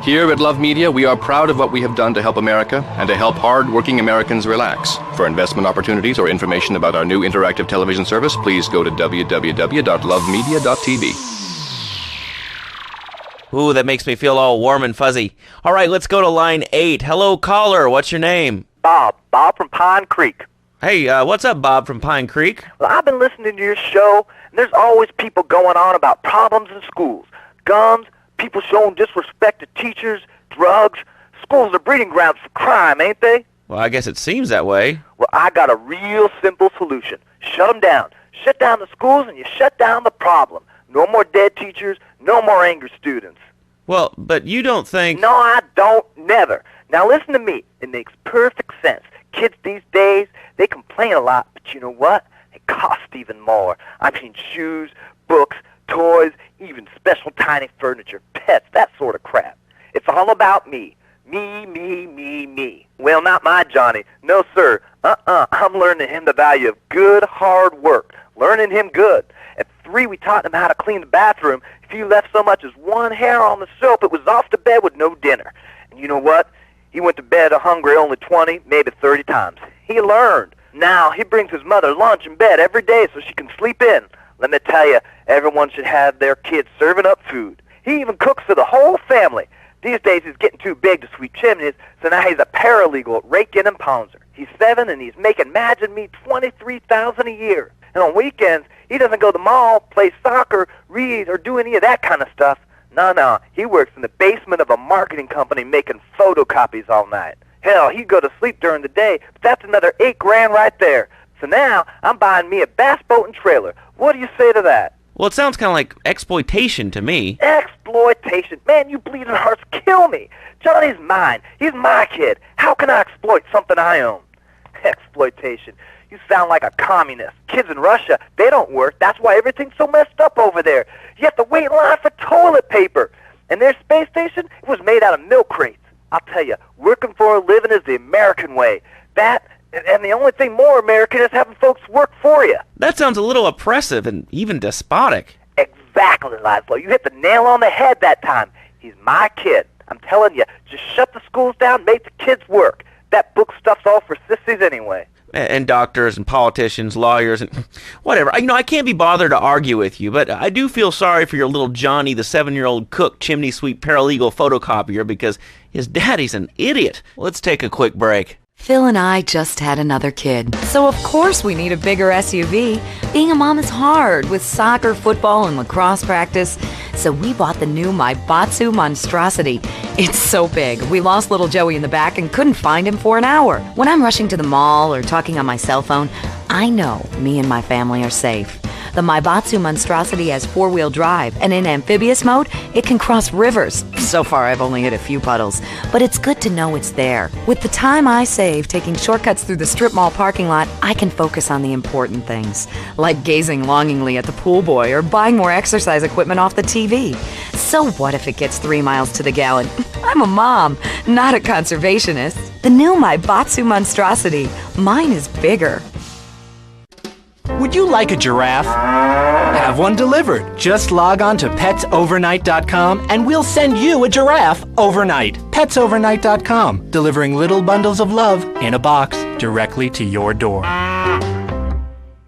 Here at Love Media, we are proud of what we have done to help America and to help hard-working Americans relax. For investment opportunities or information about our new interactive television service, please go to www.lovemedia.tv. Ooh, that makes me feel all warm and fuzzy. All right, let's go to line 8. Hello, caller. What's your name? Bob from Pine Creek. Hey, what's up, Bob from Pine Creek? Well, I've been listening to your show, and there's always people going on about problems in schools. Guns, people showing disrespect to teachers, drugs. Schools are breeding grounds for crime, ain't they? Well, I guess it seems that way. Well, I got a real simple solution. Shut them down. Shut down the schools, and you shut down the problem. No more dead teachers, no more angry students. Well, but you don't think... No, I don't, never. Now listen to me. It makes perfect sense. Kids these days, they complain a lot, but you know what? They cost even more. I mean shoes, books, toys, even special tiny furniture, pets, that sort of crap. It's all about me. Me. Well, not my Johnny. No, sir. I'm learning him the value of good, hard work. Learning him good. At 3, we taught him how to clean the bathroom. If he left so much as one hair on the soap, it was off to bed with no dinner. And you know what? He went to bed hungry only 20, maybe 30 times. He learned. Now, he brings his mother lunch in bed every day so she can sleep in. Let me tell you, everyone should have their kids serving up food. He even cooks for the whole family. These days, he's getting too big to sweep chimneys, so now he's a paralegal at Rake-In and Pouncer. He's 7, and he's making, imagine me, $23,000 a year. And on weekends, he doesn't go to the mall, play soccer, read, or do any of that kind of stuff. No. He works in the basement of a marketing company making photocopies all night. Hell, he'd go to sleep during the day, but that's another $8,000 right there. So now, I'm buying me a bass boat and trailer. What do you say to that? Well, it sounds kind of like exploitation to me. Exploitation? Man, you bleeding hearts kill me. Johnny's mine. He's my kid. How can I exploit something I own? Exploitation. You sound like a communist. Kids in Russia, they don't work. That's why everything's so messed up over there. You have to wait in line for toilet paper. And their space station, it was made out of milk crates. I'll tell you, working for a living is the American way. That, and the only thing more American is having folks work for you. That sounds a little oppressive and even despotic. Exactly, Laszlo. You hit the nail on the head that time. He's my kid. I'm telling you, just shut the schools down, make the kids work. That book stuff's all for sissies anyway. And doctors and politicians, lawyers, and whatever. I can't be bothered to argue with you, but I do feel sorry for your little Johnny, the 7-year-old cook, chimney sweep, paralegal photocopier, because his daddy's an idiot. Let's take a quick break. Phil and I just had another kid, so of course we need a bigger SUV. Being a mom is hard with soccer, football, and lacrosse practice, so we bought the new Maibatsu Monstrosity. It's so big, we lost little Joey in the back and couldn't find him for an hour. When I'm rushing to the mall or talking on my cell phone, I know me and my family are safe. The Maibatsu Monstrosity has 4-wheel drive, and in amphibious mode, it can cross rivers. So far, I've only hit a few puddles, but it's good to know it's there. With the time I save taking shortcuts through the strip mall parking lot, I can focus on the important things, like gazing longingly at the pool boy or buying more exercise equipment off the TV. So what if it gets 3 miles to the gallon? I'm a mom, not a conservationist. The new Maibatsu Monstrosity. Mine is bigger. Would you like a giraffe? Have one delivered. Just log on to petsovernight.com and we'll send you a giraffe overnight. Petsovernight.com, delivering little bundles of love in a box directly to your door.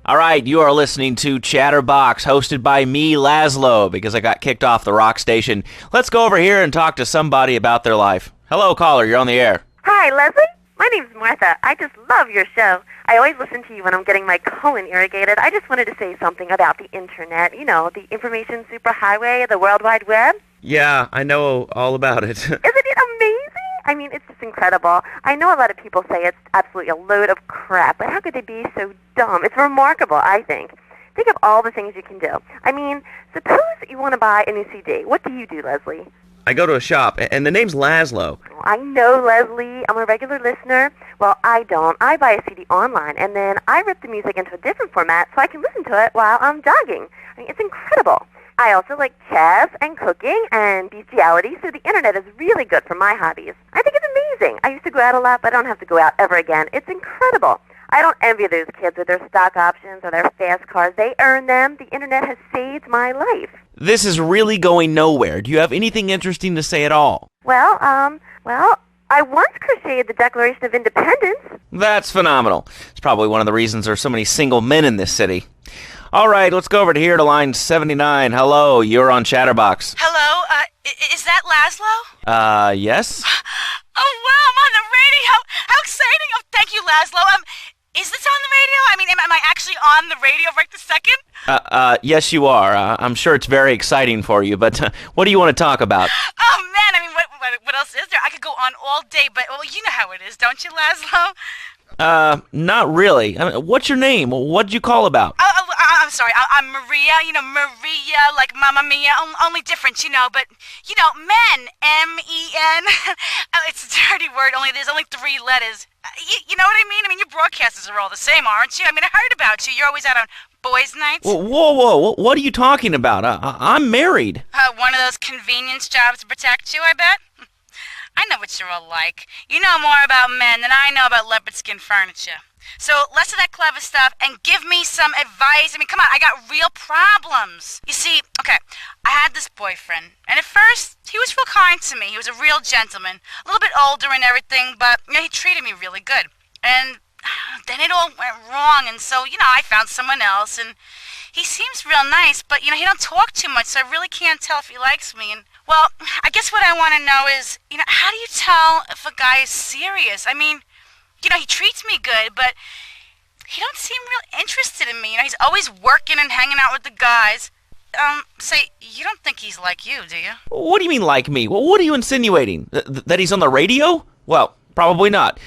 All right, you are listening to Chatterbox, hosted by me, Laszlo, because I got kicked off the rock station. Let's go over here and talk to somebody about their life. Hello, caller, you're on the air. Hi, Leslie. My name's Martha. I just love your show. I always listen to you when I'm getting my colon irrigated. I just wanted to say something about the Internet. You know, the information superhighway, the World Wide Web. Yeah, I know all about it. Isn't it amazing? I mean, it's just incredible. I know a lot of people say it's absolutely a load of crap, but how could they be so dumb? It's remarkable, I think. Think of all the things you can do. I mean, suppose you want to buy a new CD. What do you do, Leslie? I go to a shop, and the name's Laszlo. I know, Leslie. I'm a regular listener. Well, I don't. I buy a CD online, and then I rip the music into a different format so I can listen to it while I'm jogging. I mean, it's incredible. I also like chess and cooking and bestiality, so the Internet is really good for my hobbies. I think it's amazing. I used to go out a lot, but I don't have to go out ever again. It's incredible. I don't envy those kids with their stock options or their fast cars. They earn them. The Internet has saved my life. This is really going nowhere. Do you have anything interesting to say at all? Well, I once crocheted the Declaration of Independence. That's phenomenal. It's probably one of the reasons there's so many single men in this city. All right, let's go over to here to line 79. Hello, you're on Chatterbox. Hello, is that Laszlo? Yes? Oh, wow, I'm on the radio. How exciting. Oh, thank you, Laszlo. Is this on the radio? I mean, am I actually on the radio right this second? Yes, you are. I'm sure it's very exciting for you, but what do you want to talk about? Oh, man, I mean, what else is there? I could go on all day, but, well, you know how it is, don't you, Laszlo? Not really. I mean, what's your name? What'd you call about? I'm sorry, I'm Maria, you know, Maria, like Mamma Mia, only different, you know, but, you know, men, M-E-N, oh, it's a dirty word, there's only 3 letters. You know what I mean? I mean, your broadcasters are all the same, aren't you? I mean, I heard about you. You're always out on boys' nights. Whoa, what are you talking about? I'm married. One of those convenience jobs to protect you, I bet? I know what you're all like. You know more about men than I know about leopard skin furniture. So less of that clever stuff and give me some advice. I mean, come on, I got real problems. You see, okay, I had this boyfriend, and at first, he was real kind to me. He was a real gentleman, a little bit older and everything, but you know, he treated me really good. And then it all went wrong, and so, you know, I found someone else, and he seems real nice, but, you know, he don't talk too much, so I really can't tell if he likes me. And, well, I guess what I want to know is, you know, how do you tell if a guy is serious? I mean, you know, he treats me good, but he don't seem real interested in me. You know, he's always working and hanging out with the guys. Say, you don't think he's like you, do you? What do you mean like me? Well, what are you insinuating? That he's on the radio? Well, probably not.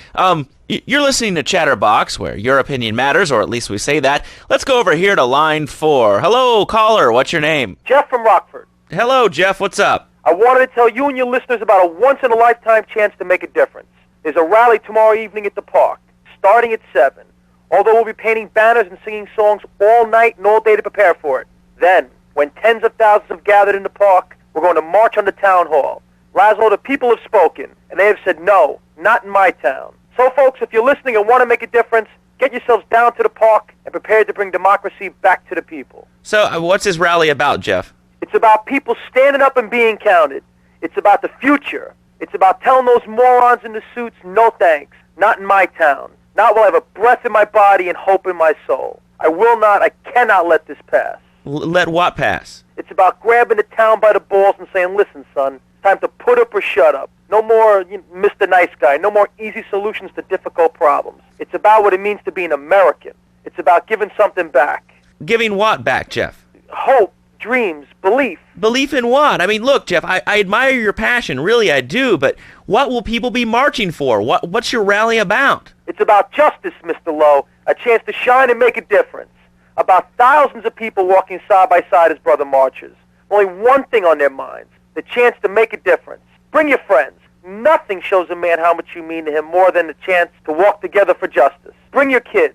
You're listening to Chatterbox, where your opinion matters, or at least we say that. Let's go over here to line 4. Hello, caller. What's your name? Jeff from Rockford. Hello, Jeff. What's up? I wanted to tell you and your listeners about a once-in-a-lifetime chance to make a difference. There's a rally tomorrow evening at the park, starting at 7. Although we'll be painting banners and singing songs all night and all day to prepare for it. Then, when tens of thousands have gathered in the park, we're going to march on the town hall. Laszlo, the people have spoken, and they have said no, not in my town. So, folks, if you're listening and want to make a difference, get yourselves down to the park and prepare to bring democracy back to the people. So, what's this rally about, Jeff? It's about people standing up and being counted. It's about the future. It's about telling those morons in the suits, no thanks, not in my town. Not while I have a breath in my body and hope in my soul. I cannot let this pass. Let what pass? It's about grabbing the town by the balls and saying, listen, son, it's time to put up or shut up. No more Mr. Nice Guy. No more easy solutions to difficult problems. It's about what it means to be an American. It's about giving something back. Giving what back, Jeff? Hope, dreams, belief. Belief in what? I mean, look, Jeff, I admire your passion. Really, I do. But what will people be marching for? What's your rally about? It's about justice, Mr. Lowe. A chance to shine and make a difference. About thousands of people walking side by side as brother marchers. Only one thing on their minds. The chance to make a difference. Bring your friends. Nothing shows a man how much you mean to him more than the chance to walk together for justice. Bring your kids.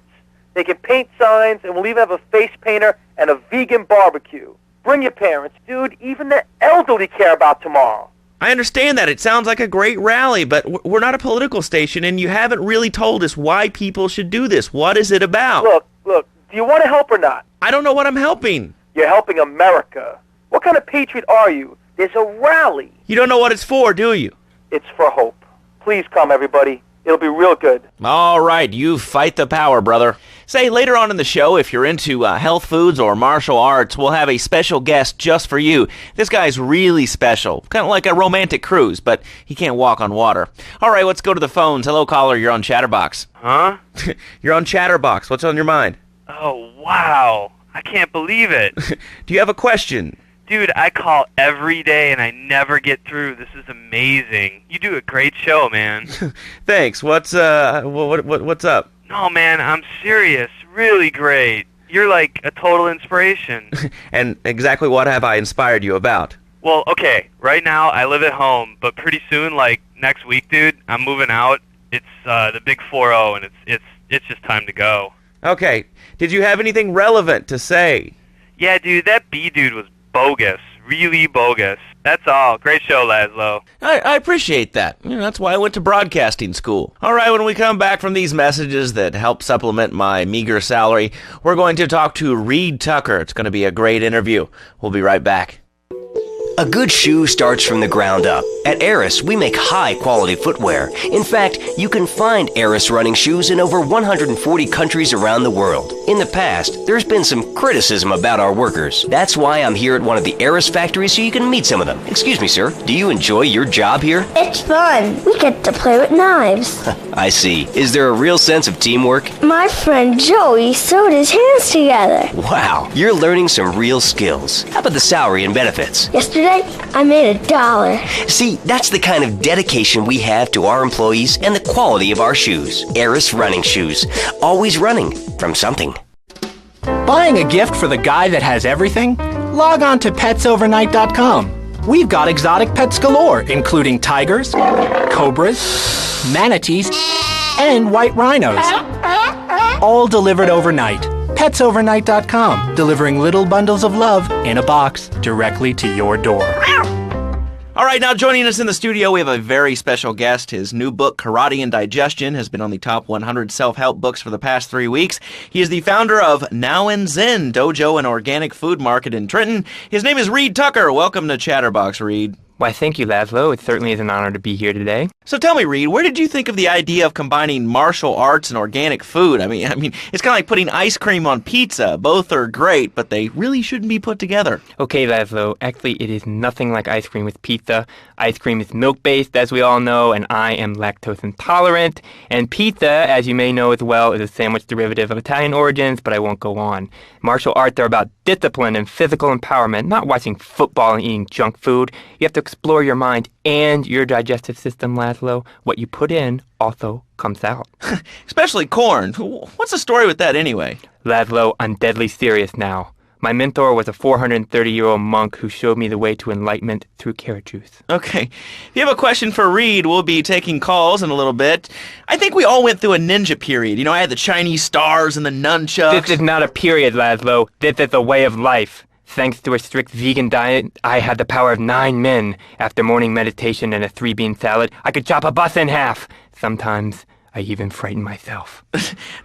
They can paint signs, and we'll even have a face painter and a vegan barbecue. Bring your parents. Dude, even the elderly care about tomorrow. I understand that. It sounds like a great rally, but we're not a political station, and you haven't really told us why people should do this. What is it about? Look, do you want to help or not? I don't know what I'm helping. You're helping America. What kind of patriot are you? There's a rally. You don't know what it's for, do you? It's for hope. Please come, everybody. It'll be real good. All right, you fight the power, brother. Say, later on in the show, if you're into health foods or martial arts, we'll have a special guest just for you. This guy's really special, kind of like a romantic cruise, but he can't walk on water. All right, let's go to the phones. Hello, caller, you're on Chatterbox. Huh? You're on Chatterbox. What's on your mind? Oh, wow. I can't believe it. Do you have a question? Dude, I call every day and I never get through. This is amazing. You do a great show, man. Thanks. What's up? No, man, I'm serious. Really great. You're like a total inspiration. And exactly what have I inspired you about? Well, okay, right now I live at home, but pretty soon, like next week, dude, I'm moving out. It's the big 4-0, and it's just time to go. Okay. Did you have anything relevant to say? Yeah, dude, that B dude was bogus. Really bogus. That's all. Great show, Laszlo. I appreciate that. That's why I went to broadcasting school. All right, when we come back from these messages that help supplement my meager salary, we're going to talk to Reed Tucker. It's going to be a great interview. We'll be right back. A good shoe starts from the ground up. At Eris, we make high-quality footwear. In fact, you can find Eris running shoes in over 140 countries around the world. In the past, there's been some criticism about our workers. That's why I'm here at one of the Eris factories so you can meet some of them. Excuse me, sir. Do you enjoy your job here? It's fun. We get to play with knives. I see. Is there a real sense of teamwork? My friend Joey sewed his hands together. Wow, you're learning some real skills. How about the salary and benefits? Yesterday, I made $1. See, that's the kind of dedication we have to our employees and the quality of our shoes. Eris running shoes. Always running from something. Buying a gift for the guy that has everything? Log on to petsovernight.com. We've got exotic pets galore, including tigers, cobras, manatees, and white rhinos. All delivered overnight. petsovernight.com, delivering little bundles of love in a box directly to your door. All right, now joining us in the studio, we have a very special guest. His new book, Karate and Digestion, has been on the top 100 self-help books for the past 3 weeks. He is the founder of Now and Zen Dojo and Organic Food Market in Trenton. His name is Reed Tucker. Welcome to Chatterbox, Reed. Why, thank you, Laszlo. It certainly is an honor to be here today. So tell me, Reed, where did you think of the idea of combining martial arts and organic food? I mean, it's kind of like putting ice cream on pizza. Both are great, but they really shouldn't be put together. Okay, Laszlo, actually it is nothing like ice cream with pizza. Ice cream is milk-based, as we all know, and I am lactose intolerant. And pizza, as you may know as well, is a sandwich derivative of Italian origins, but I won't go on. Martial arts are about discipline and physical empowerment, not watching football and eating junk food. You have to explore your mind and your digestive system, Laszlo. What you put in also comes out. Especially corn. What's the story with that anyway? Laszlo, I'm deadly serious now. My mentor was a 430-year-old monk who showed me the way to enlightenment through carrot juice. Okay. If you have a question for Reed, we'll be taking calls in a little bit. I think we all went through a ninja period. I had the Chinese stars and the nunchucks. This is not a period, Laszlo. This is a way of life. Thanks to a strict vegan diet, I had the power of 9 men. After morning meditation and a 3-bean salad, I could chop a bus in half. Sometimes I even frighten myself.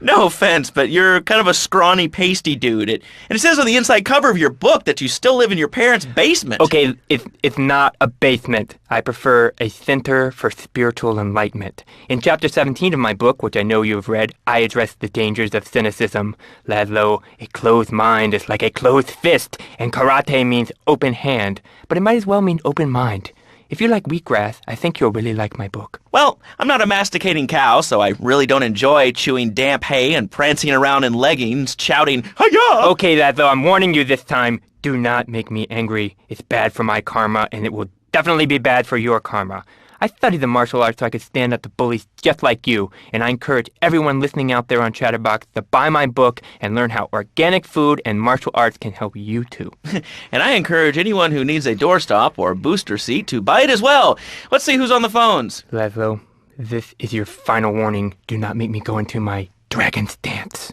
No offense, but you're kind of a scrawny, pasty dude. And it says on the inside cover of your book that you still live in your parents' basement. Okay, it's not a basement. I prefer a center for spiritual enlightenment. In chapter 17 of my book, which I know you have read, I address the dangers of cynicism. Laszlo, a closed mind is like a closed fist, and karate means open hand, but it might as well mean open mind. If you like wheatgrass, I think you'll really like my book. Well, I'm not a masticating cow, so I really don't enjoy chewing damp hay and prancing around in leggings, shouting, "Hi-ya!" Okay, Laszlo, I'm warning you this time. Do not make me angry. It's bad for my karma, and it will definitely be bad for your karma. I studied the martial arts so I could stand up to bullies just like you, and I encourage everyone listening out there on Chatterbox to buy my book and learn how organic food and martial arts can help you too. And I encourage anyone who needs a doorstop or booster seat to buy it as well. Let's see who's on the phones. Laszlo, this is your final warning. Do not make me go into my dragon's dance.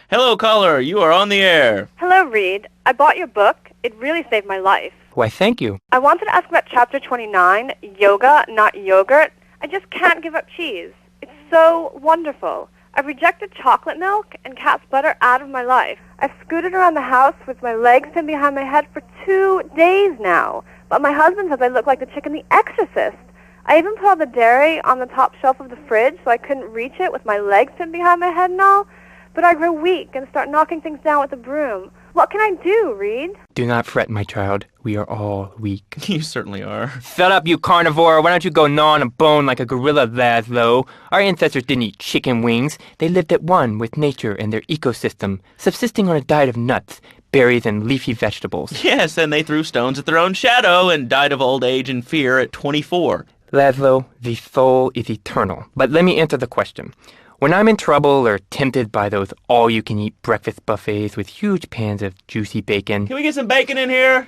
Hello, caller. You are on the air. Hello, Reed. I bought your book. It really saved my life. Why, thank you. I wanted to ask about Chapter 29, Yoga, Not Yogurt. I just can't give up cheese. It's so wonderful. I've rejected chocolate milk and cat's butter out of my life. I've scooted around the house with my legs pinned behind my head for 2 days now. But my husband says I look like the chick in The Exorcist. I even put all the dairy on the top shelf of the fridge so I couldn't reach it with my legs pinned behind my head and all. But I grow weak and start knocking things down with a broom. What can I do, Reed? Do not fret, my child. We are all weak. You certainly are. Shut up, you carnivore. Why don't you go gnaw on a bone like a gorilla, Laszlo? Our ancestors didn't eat chicken wings. They lived at one with nature and their ecosystem, subsisting on a diet of nuts, berries, and leafy vegetables. Yes, and they threw stones at their own shadow and died of old age and fear at 24. Laszlo, the soul is eternal. But let me answer the question. When I'm in trouble or tempted by those all-you-can-eat breakfast buffets with huge pans of juicy bacon... Can we get some bacon in here?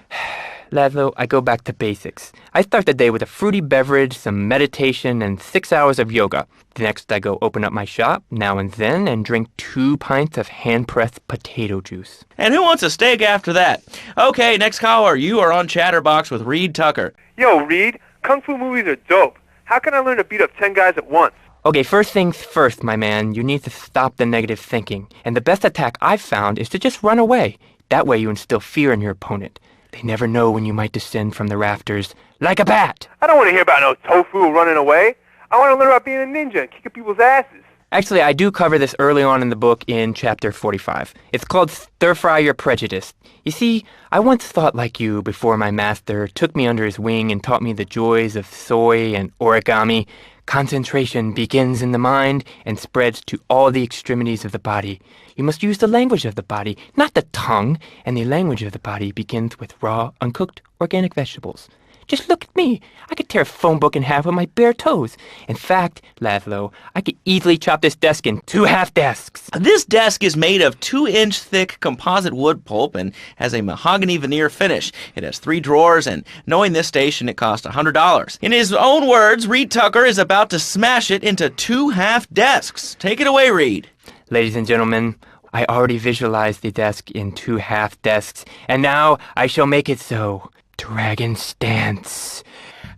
Laszlo, I go back to basics. I start the day with a fruity beverage, some meditation, and 6 hours of yoga. Next, I go open up my shop, now and then, and drink 2 pints of hand-pressed potato juice. And who wants a steak after that? Okay, next caller. You are on Chatterbox with Reed Tucker. Yo, Reed, Kung Fu movies are dope. How can I learn to beat up 10 guys at once? Okay, first things first, my man. You need to stop the negative thinking. And the best attack I've found is to just run away. That way you instill fear in your opponent. They never know when you might descend from the rafters like a bat. I don't want to hear about no tofu running away. I want to learn about being a ninja and kicking people's asses. Actually, I do cover this early on in the book in chapter 45. It's called Stir Fry Your Prejudice. You see, I once thought like you before my master took me under his wing and taught me the joys of soy and origami. Concentration begins in the mind and spreads to all the extremities of the body. You must use the language of the body, not the tongue, and the language of the body begins with raw, uncooked, organic vegetables. Just look at me. I could tear a phone book in half with my bare toes. In fact, Laszlo, I could easily chop this desk in 2 half desks. This desk is made of 2-inch thick composite wood pulp and has a mahogany veneer finish. It has 3 drawers, and knowing this station, it cost $100. In his own words, Reed Tucker is about to smash it into 2 half desks. Take it away, Reed. Ladies and gentlemen, I already visualized the desk in 2 half desks, and now I shall make it so. Dragon stance.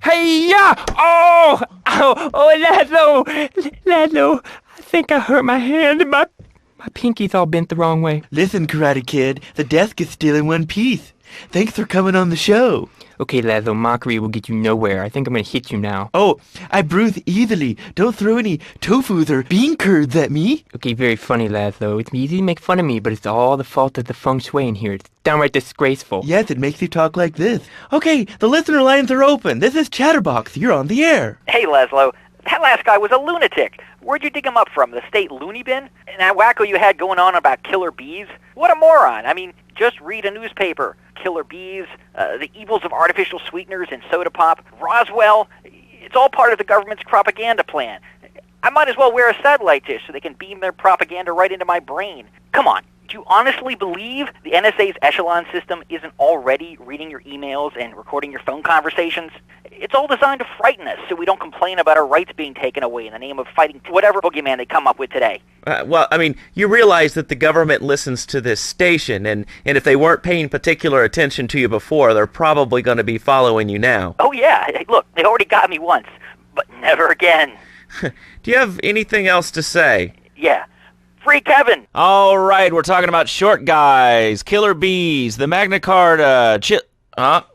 Hey-ya! Oh! Ow! Oh, Laszlo, I think I hurt my hand and my pinky's all bent the wrong way. Listen, Karate Kid, the desk is still in one piece. Thanks for coming on the show. Okay, Laszlo, mockery will get you nowhere. I think I'm going to hit you now. Oh, I bruise easily. Don't throw any tofus or bean curds at me. Okay, very funny, Laszlo. It's easy to make fun of me, but it's all the fault of the feng shui in here. It's downright disgraceful. Yes, it makes you talk like this. Okay, the listener lines are open. This is Chatterbox. You're on the air. Hey, Laszlo. That last guy was a lunatic. Where'd you dig him up from? The state loony bin? And that wacko you had going on about killer bees? What a moron. I mean, just read a newspaper. Killer bees, the evils of artificial sweeteners in soda pop, Roswell. It's all part of the government's propaganda plan. I might as well wear a satellite dish so they can beam their propaganda right into my brain. Come on. Do you honestly believe the NSA's echelon system isn't already reading your emails and recording your phone conversations? It's all designed to frighten us so we don't complain about our rights being taken away in the name of fighting whatever boogeyman they come up with today. Well, I mean, you realize that the government listens to this station, and if they weren't paying particular attention to you before, they're probably going to be following you now. Oh, yeah. Hey, look, they already got me once, but never again. Do you have anything else to say? Yeah. Free Kevin! All right, we're talking about short guys, killer bees, the Magna Carta,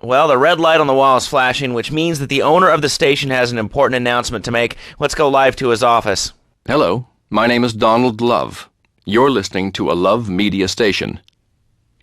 well, the red light on the wall is flashing, which means that the owner of the station has an important announcement to make. Let's go live to his office. Hello, my name is Donald Love. You're listening to a Love Media station.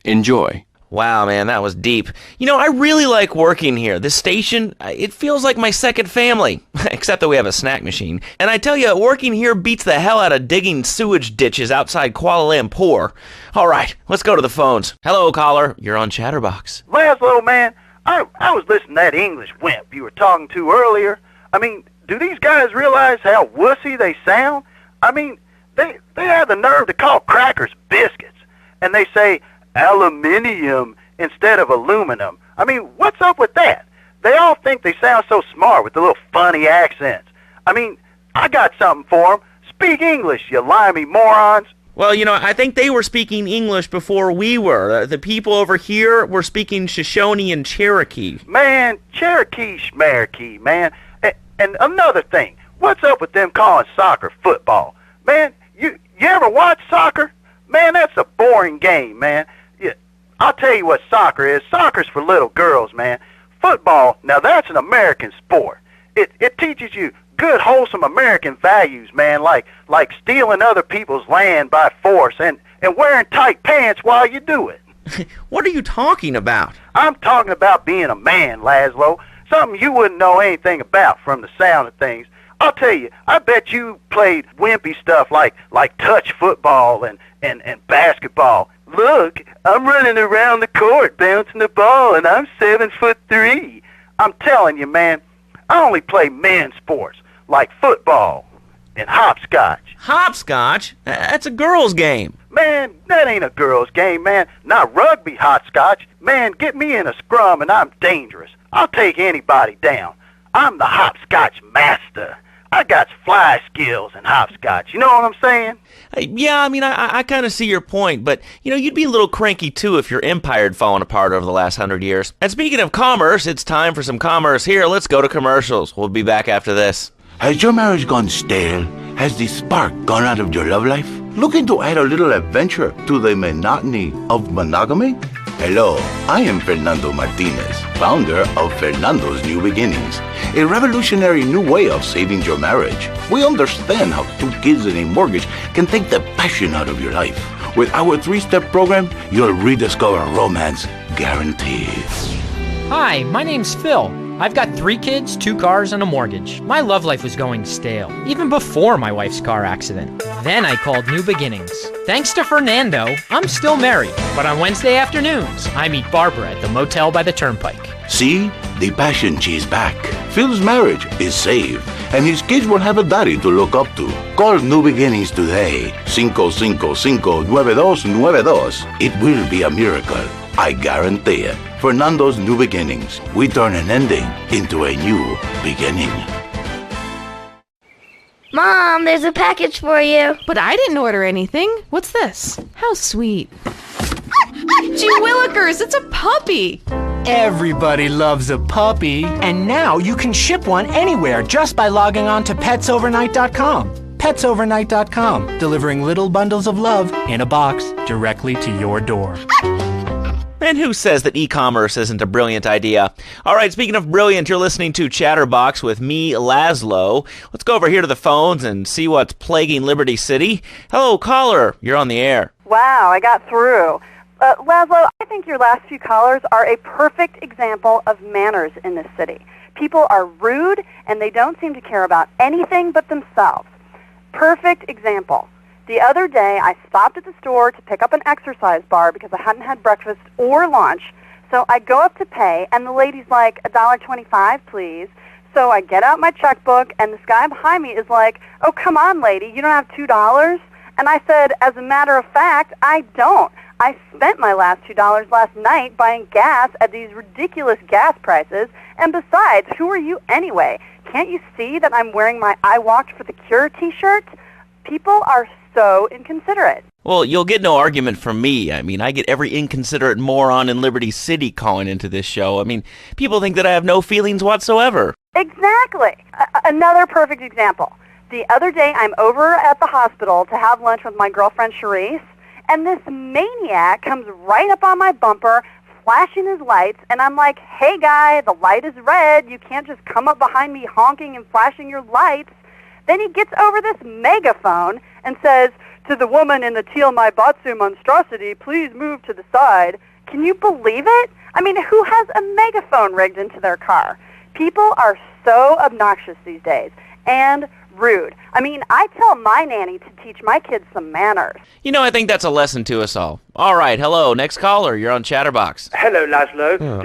Enjoy. Wow, man, that was deep. You know, I really like working here. This station, it feels like my second family, except that we have a snack machine. And I tell you, working here beats the hell out of digging sewage ditches outside Kuala Lumpur. All right, let's go to the phones. Hello, caller. You're on Chatterbox. Laszlo, man, I was listening to that English wimp you were talking to earlier. I mean, do these guys realize how wussy they sound? I mean, they have the nerve to call crackers biscuits, and they say aluminium instead of aluminum. I mean, what's up with that? They all think they sound so smart with the little funny accents. I mean, I got something for them. Speak English, you limey morons. Well, you know, I think they were speaking English before we were. The people over here were speaking Shoshone and Cherokee. Man, Cherokee schmarokee, man. And another thing, what's up with them calling soccer football? Man, you ever watch soccer? Man, that's a boring game, man. I'll tell you what soccer is. Soccer's for little girls, man. Football, now that's an American sport. It teaches you good, wholesome American values, man, like stealing other people's land by force and wearing tight pants while you do it. What are you talking about? I'm talking about being a man, Laszlo. Something you wouldn't know anything about from the sound of things. I'll tell you, I bet you played wimpy stuff like touch football and basketball. Look, I'm running around the court bouncing the ball, and I'm 7'3". I'm telling you, man, I only play men's sports like football and hopscotch. Hopscotch? That's a girl's game. Man, that ain't a girl's game, man. Not rugby hopscotch. Man, get me in a scrum and I'm dangerous. I'll take anybody down. I'm the hopscotch master. I got fly skills in hopscotch. You know what I'm saying? Yeah, I mean, I kind of see your point, but, you'd be a little cranky, too, if your empire had fallen apart over the last 100 years. And speaking of commerce, it's time for some commerce here. Let's go to commercials. We'll be back after this. Has your marriage gone stale? Has the spark gone out of your love life? Looking to add a little adventure to the monotony of monogamy? Hello, I am Fernando Martinez, founder of Fernando's New Beginnings, a revolutionary new way of saving your marriage. We understand how 2 kids and a mortgage can take the passion out of your life. With our 3-step program, you'll rediscover romance guaranteed. Hi, my name's Phil. I've got 3 kids, 2 cars, and a mortgage. My love life was going stale, even before my wife's car accident. Then I called New Beginnings. Thanks to Fernando, I'm still married, but on Wednesday afternoons, I meet Barbara at the motel by the turnpike. See? The passion she's back. Phil's marriage is saved, and his kids will have a daddy to look up to. Call New Beginnings today. 555-9292. It will be a miracle. I guarantee it. Fernando's New Beginnings. We turn an ending into a new beginning. Mom, there's a package for you. But I didn't order anything. What's this? How sweet. Gee willikers, it's a puppy. Everybody loves a puppy. And now you can ship one anywhere just by logging on to petsovernight.com. Petsovernight.com, delivering little bundles of love in a box directly to your door. And who says that e-commerce isn't a brilliant idea? All right, speaking of brilliant, you're listening to Chatterbox with me, Laszlo. Let's go over here to the phones and see what's plaguing Liberty City. Hello, caller. You're on the air. Wow, I got through. Laszlo, I think your last few callers are a perfect example of manners in this city. People are rude, and they don't seem to care about anything but themselves. Perfect example. The other day, I stopped at the store to pick up an exercise bar because I hadn't had breakfast or lunch. So I go up to pay, and the lady's like, $1.25, please. So I get out my checkbook, and this guy behind me is like, oh, come on, lady, you don't have $2? And I said, as a matter of fact, I don't. I spent my last $2 last night buying gas at these ridiculous gas prices. And besides, who are you anyway? Can't you see that I'm wearing my I Walked for the Cure t-shirt? People are so inconsiderate. Well, you'll get no argument from me. I mean, I get every inconsiderate moron in Liberty City calling into this show. I mean, people think that I have no feelings whatsoever. Exactly. Another perfect example. The other day, I'm over at the hospital to have lunch with my girlfriend, Charisse, and this maniac comes right up on my bumper, flashing his lights, and I'm like, hey, guy, the light is red. You can't just come up behind me honking and flashing your lights. Then he gets over this megaphone and says, to the woman in the teal Maibatsu monstrosity, please move to the side. Can you believe it? I mean, who has a megaphone rigged into their car? People are so obnoxious these days and rude. I mean, I tell my nanny to teach my kids some manners. You know, I think that's a lesson to us all. All right, hello, next caller. You're on Chatterbox. Hello, Laszlo.